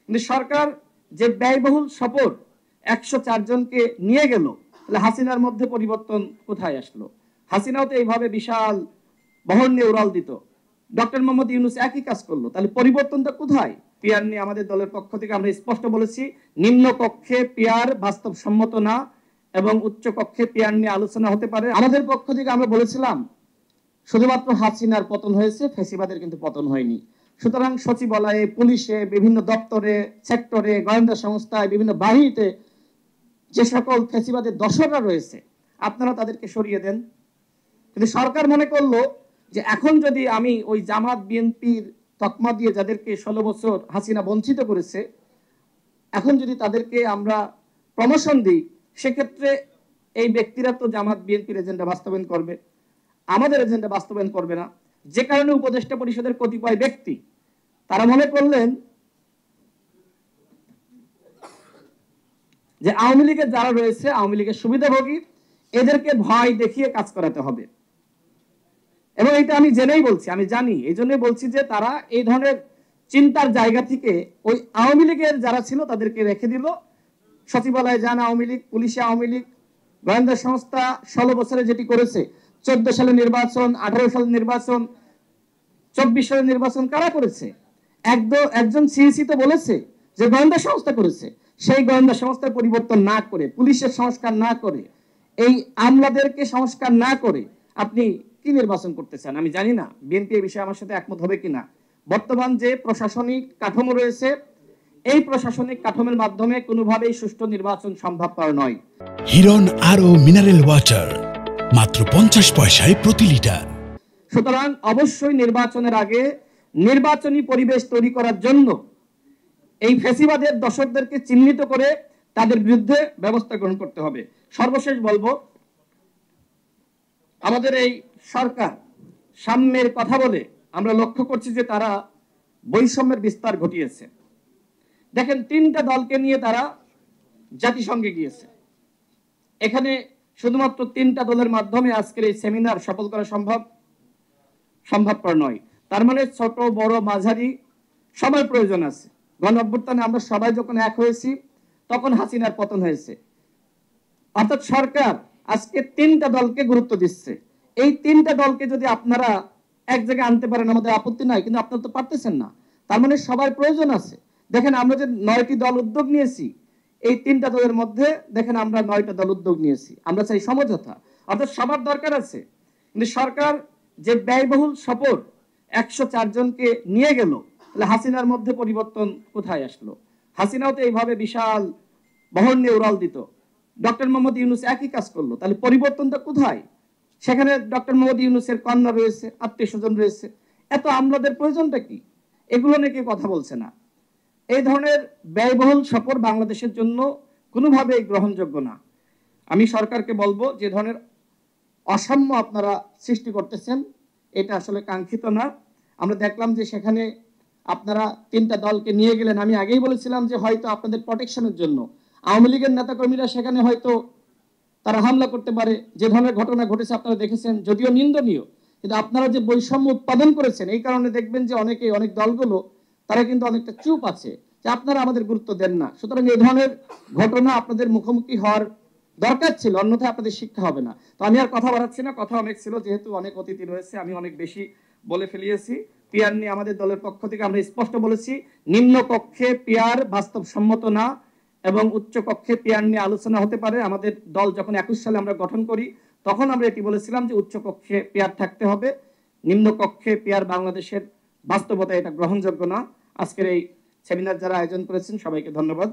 কিন্তু সরকার যে ব্যয়বহুল সফর 104 জনকে নিয়ে গেল, তাহলে হাসিনার মধ্যে পরিবর্তন কোথায় আসলো? হাসিনাও তো এইভাবে বিশাল বহর নিয়ে উড়াল দিত, ডক্টর মোহাম্মদ ইউনূস একই কাজ করলো, তাহলে পরিবর্তনটা কোথায়? পিয়ার নিয়ে আমাদের দলের পক্ষ থেকে আমরা স্পষ্ট বলেছি, নিম্ন কক্ষে পিয়ার বাস্তবসম্মত না এবং উচ্চ কক্ষে পিয়ার নিয়ে আলোচনা হতে পারে। আমাদের পক্ষ থেকে আমরা বলেছিলাম শুধুমাত্র হাসিনার পতন হয়েছে, ফ্যাসিবাদের কিন্তু পতন হয়নি। সুতরাং সচিবালয়ে, পুলিশে, বিভিন্ন দপ্তরে, সেক্টরে, গোয়েন্দা সংস্থায়, বিভিন্ন বাহিনীতে যে সকল ফ্যাসিবাদের দশররা রয়েছে আপনারা তাদেরকে সরিয়ে দেন। কিন্তু সরকার মনে করলো যে এখন যদি আমি ওই জামাত বিএনপির তকমা দিয়ে যাদেরকে 16 বছর হাসিনা বঞ্চিত করেছে, এখন যদি তাদেরকে আমরা প্রমোশন দিই, সেক্ষেত্রে এই ব্যক্তিরা তো জামাত বিএনপির এজেন্ডা বাস্তবায়ন করবে, আমাদের এজেন্ডা বাস্তবায়ন করবে না। যে কারণে উপদেষ্টা পরিষদের কতিপয় ব্যক্তি তারা মনে করলেন যে আওয়ামী লীগের যারা রয়েছে, আওয়ামী লীগের সুবিধাভোগী, এদেরকে ভয় দেখিয়ে কাজ করাতে হবে। এবং এটা আমি জেনেই বলছি, আমি জানি, এই জন্যই বলছি যে তারা এই ধরনের চিন্তার জায়গা থেকে ওই আওয়ামী লীগের যারা ছিল তাদেরকে রেখে দিল। সচিবালয়ে যান আওয়ামী লীগ, পুলিশে আওয়ামী লীগ, গোয়েন্দা সংস্থা 16 বছরে যেটি করেছে, 14 সালে নির্বাচন, 18 সালে নির্বাচন, 24 সালে নির্বাচন কারা করেছে? একজন সিইসি তো বলেছে যে গোয়েন্দা সংস্থা করেছে। সেই গোয়েন্দা সংস্থার পরিবর্তন না করে, পুলিশের সংস্কার না করে, এই আমলাদেরকে সংস্কার না করে আপনি কি নির্বাচন করতে চান? আমি জানি না বিএনপি এই বিষয়ে আমার সাথে একমত হবে কিনা। বর্তমান যে প্রশাসনিক কাঠামো রয়েছে, এই প্রশাসনিক কাঠামোর মাধ্যমে কোনোভাবেই সুষ্ঠু নির্বাচন সম্ভবপর নয়। হিরন আরও মিনারেল ওয়াটার মাত্র 50 পয়সায় প্রতি লিটার। সুতরাং অবশ্যই নির্বাচনের আগে নির্বাচনী পরিবেশ তৈরি করার জন্য এই ফ্যাসিবাদের দশকদেরকে চিহ্নিত করে তাদের বিরুদ্ধে ব্যবস্থা গ্রহণ করতে হবে। সর্বশেষ বলবো, আমাদের এই সরকার সাম্যের কথা বলে আমরা লক্ষ্য করছি যে তারা বৈষম্যের বিস্তার ঘটিয়েছে। দেখেন, 3টা দলকে নিয়ে তারা জাতিসংঘে গিয়েছে। এখানে শুধুমাত্র 3টা দলের মাধ্যমে আজকের এই সেমিনার সফল করা সম্ভবপর নয়। তার মানে ছোট বড় মাঝারি সবার প্রয়োজন আছে। গণঅভ্যুত্থানে আমরা সবাই যখন এক হয়েছি তখন হাসিনার পতন হয়েছে। অর্থাৎ সরকার আজকে 3টা দলকে গুরুত্ব দিচ্ছে। এই 3টা দলকে যদি আপনারা এক জায়গায় আনতে পারেন আমাদের আপত্তি নাই, কিন্তু আপনারা তো পারতেছেন না। তার মানে সবার প্রয়োজন আছে। দেখেন, আমরা যে 9টি দল উদ্যোগ নিয়েছি, এই 3টা দলের মধ্যে দেখেন আমরা 9টা দল উদ্যোগ নিয়েছি। আমরা চাই সমঝোতা, অর্থাৎ সবার দরকার আছে। কিন্তু সরকার যে ব্যয়বহুল সফর 104 জনকে নিয়ে গেল, তাহলে হাসিনার মধ্যে পরিবর্তন কোথায় আসলো? হাসিনাও তো এইভাবে বিশাল বহর নিয়ে উড়াল দিত, ডক্টর মোহাম্মদ ইউনূস একই কাজ করলো, তাহলে পরিবর্তনটা কোথায়? সেখানে ডক্টর মোহাম্মদ ইউনূসের কন্যা রয়েছে, আত্মীয় স্বজন রয়েছে, এত আমলাদের প্রয়োজনটা কি? এগুলো নিয়ে কেউ কথা বলছে না। এই ধরনের ব্যয়বহুল সফর বাংলাদেশের জন্য কোনোভাবেই গ্রহণযোগ্য না। আমি সরকারকে বলবো, যে ধরনের অসাম্য আপনারা সৃষ্টি করতেছেন এটা আসলে কাঙ্ক্ষিত না। আমরা দেখলাম যে সেখানে আপনারা 3টা দলকে নিয়ে গেলেন। আমি আগেই বলেছিলাম যে হয়তো আপনাদের প্রোটেকশনের জন্য আওয়ামী লীগের নেতাকর্মীরা সেখানে হয়তো তারা হামলা করতে পারে। যে ধরনের ঘটনা ঘটেছে আপনারা দেখেছেন, যদিও নিন্দনীয়, কিন্তু আপনারা যে বৈষম্য উৎপাদন করেছেন এই কারণে দেখবেন যে অনেক দলগুলো তারা কিন্তু অনেকটা চুপ আছে যে আপনারা আমাদের গুরুত্ব দেন না। সুতরাং এই ধরনের ঘটনা আপনাদের মুখোমুখি হওয়ার দরকার ছিল, অন্যথায় আপনাদের শিক্ষা হবে না। তো আমি আর কথা বাড়াচ্ছি না, কথা অনেক ছিল, যেহেতু অনেক অতিথি রয়েছে আমি অনেক বেশি বলে ফেলিয়েছি। পিয়ার নিয়ে আমাদের দলের পক্ষ থেকে আমরা স্পষ্ট বলেছি, নিম্ন কক্ষে পিয়ার বাস্তবসম্মত না এবং উচ্চ কক্ষে পিয়ার নিয়ে আলোচনা হতে পারে। আমাদের দল যখন 21 সালে আমরা গঠন করি তখন আমরা এটি বলেছিলাম যে উচ্চ কক্ষে পিয়ার থাকতে হবে, নিম্ন কক্ষে পিয়ার বাংলাদেশের বাস্তবতা এটা গ্রহণযোগ্য না। আজকের এই সেমিনার যারা আয়োজন করেছেন সবাইকে ধন্যবাদ।